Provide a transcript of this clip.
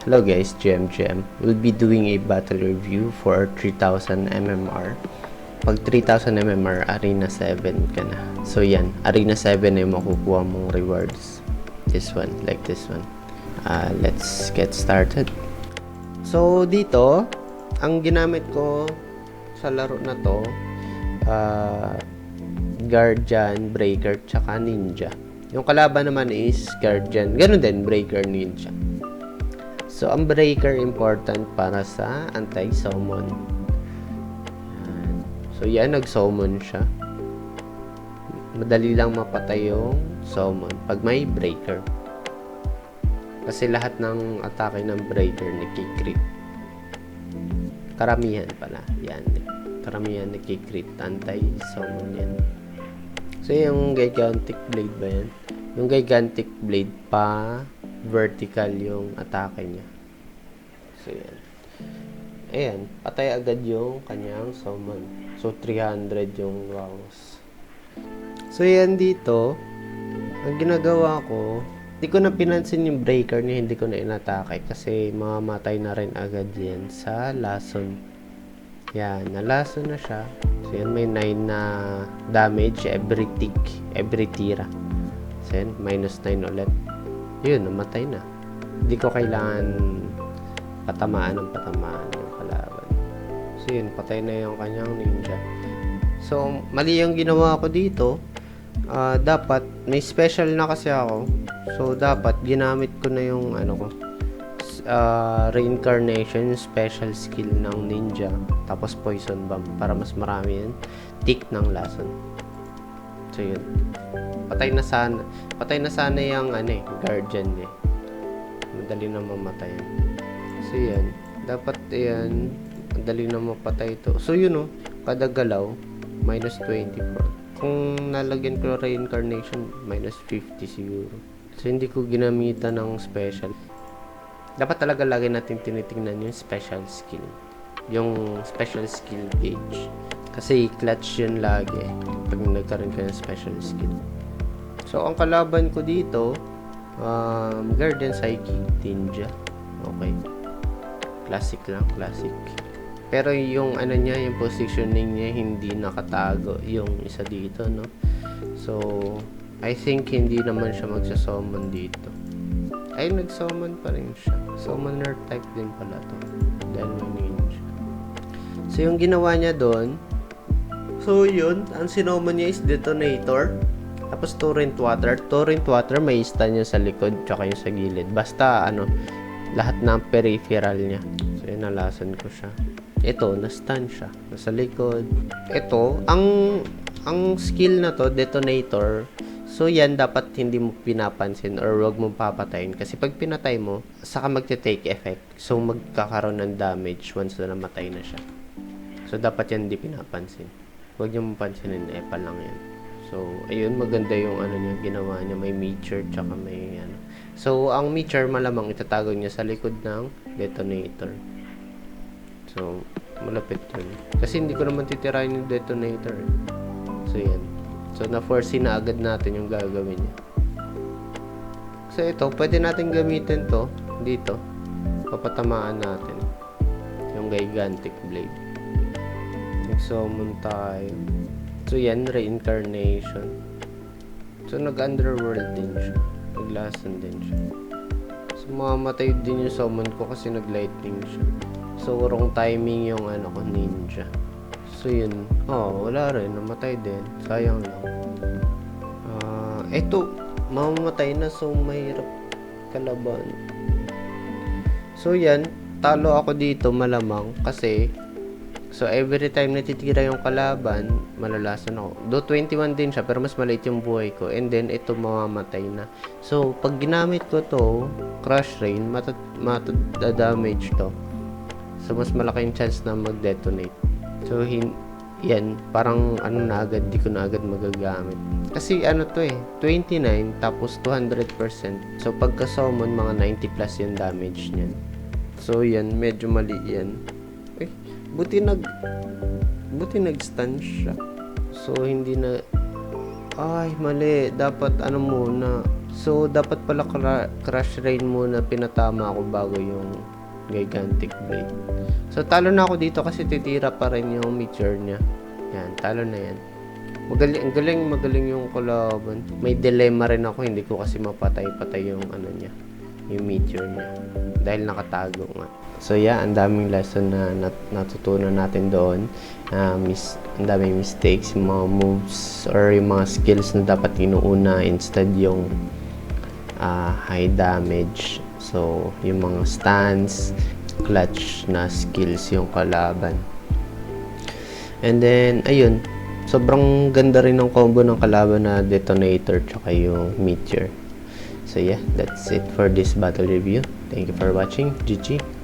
Hello guys, GM. We'll be doing a battle review for our 3000 MMR. Pag 3000 MMR, Arena 7 ka na. So yan, Arena 7 ay makukuha mong rewards. This one, like this one. Let's get started. So dito, ang ginamit ko sa laro na to, Guardian, Breaker, tsaka Ninja. Yung kalaban naman is Guardian. Ganun din, Breaker, Ninja. So, ang Breaker important para sa anti-summon. So, yan, nag-summon siya. Madali lang mapatay yung summon pag may Breaker. Kasi lahat ng atake ng Breaker nakikrit. Karamihan pala. Yan. Karamihan nakikrit. Anti-summon yan. So, yung Gigantic Blade ba yan? Yung Gigantic Blade pa vertical yung atake niya. So, yan. Ayan. Patay agad yung kanyang summon. So, 300 yung rounds. So, yan dito. Ang ginagawa ko, hindi ko na pinansin yung breaker niya. Hindi ko na inatake. Kasi mamamatay na rin agad yan sa lason. Yan. Nalason na siya. So, yan. May 9 na damage every tick. Every tira. So, yan. Minus 9 ulit. Yun, namatay na. Hindi ko kailangan patamaan yung kalaban. So yun, patay na yung kanyang ninja. So, mali yung ginawa ko dito. Dapat, may special na kasi ako. So, dapat, ginamit ko na yung reincarnation, special skill ng ninja. Tapos poison bomb para mas marami yun. Tick ng lason. So yun. Patay na sana yung guardian eh. Madali na mamatay. So yan, dapat yan, madali na mapatay ito. So yun kada galaw minus 24. Kung nalagyan ko reincarnation, minus 50 siguro. So hindi ko ginamitan ng special. Dapat talaga lagi natin tinitingnan yung special skill. Yung special skill gauge. Kasi clutch yun lagi pag nagkaroon ka ng special skill. So, ang kalaban ko dito, Guardian Psychic Ninja. Okay. Classic lang, classic. Pero yung yung positioning niya, hindi nakatago yung isa dito, no? So, I think hindi naman siya magsa-summon dito. Ay, nag-summon pa rin siya. Summoner type din pala to. Dahil may ninja. So, yung ginawa niya doon, so yun, ang sinummon niya is Detonator. Tapos Torrent Water, may stun niya sa likod tsaka yung sa gilid. Basta lahat ng peripheral niya. So yun, nalasan ko siya. Ito, na-stun siya. Nasa likod. Ito, ang skill na to, Detonator. So yan, dapat hindi mo pinapansin or wag mo papatayin. Kasi pag pinatay mo, saka magte-take effect. So magkakaroon ng damage once na namatay na siya. So dapat yan hindi pinapansin. Huwag niyo mapansinin, epal lang yan. So, ayun, maganda yung niya, ginawa niya. May meteor, tsaka may So, ang meteor malamang itatago niya sa likod ng detonator. So, malapit yun. Kasi hindi ko naman titirahin yung detonator. So, yan. So, na-foresee na agad natin yung gagawin niya. So, ito, pwede natin gamitin to dito. Papatamaan natin yung Gigantic Blade. Nag-summon tayo. So, yan, reincarnation. So, nag-underworld din siya. Naglason din siya. So, mamamatay din yung summon ko kasi nag-lightning siya. So, wrong timing yung ninja. So, yun. Wala rin. Namatay din. Sayang lang. Eto, mamamatay na. So, mahirap kalaban. So, yan. Talo ako dito malamang kasi so, every time natitira yung kalaban, malalasan ako. Do 21 din siya, pero mas maliit yung buhay ko. And then, ito mamamatay na. So, pag ginamit ko to, Crush Rain, matadamage to. So, mas malaki yung chance na mag-detonate. So, yan, parang na agad, di ko na agad magagamit. Kasi to 29 tapos 200%. So, pagka-summon, mga 90 plus yung damage niyan. So, yan, medyo mali yan. Buti nag-stun siya. So, hindi na... Ay, mali. Dapat, muna. So, dapat pala crush rain muna pinatama ako bago yung gigantic blade. So, talo na ako dito kasi titira pa rin yung meteor niya. Yan, talo na yan. Magaling yung kalaban. May dilemma rin ako, hindi ko kasi mapatay-patay yung ano niya, yung meteor niya. Dahil nakatago nga. So yeah, ang daming lesson na natutunan natin doon. Ang daming mistakes, yung mga moves or yung mga skills na dapat inuuna instead yung high damage. So yung mga stance, clutch na skills yung kalaban. And then ayun, sobrang ganda rin ng combo ng kalaban na detonator tsaka yung meteor. So yeah, that's it for this battle review. Thank you for watching. GG.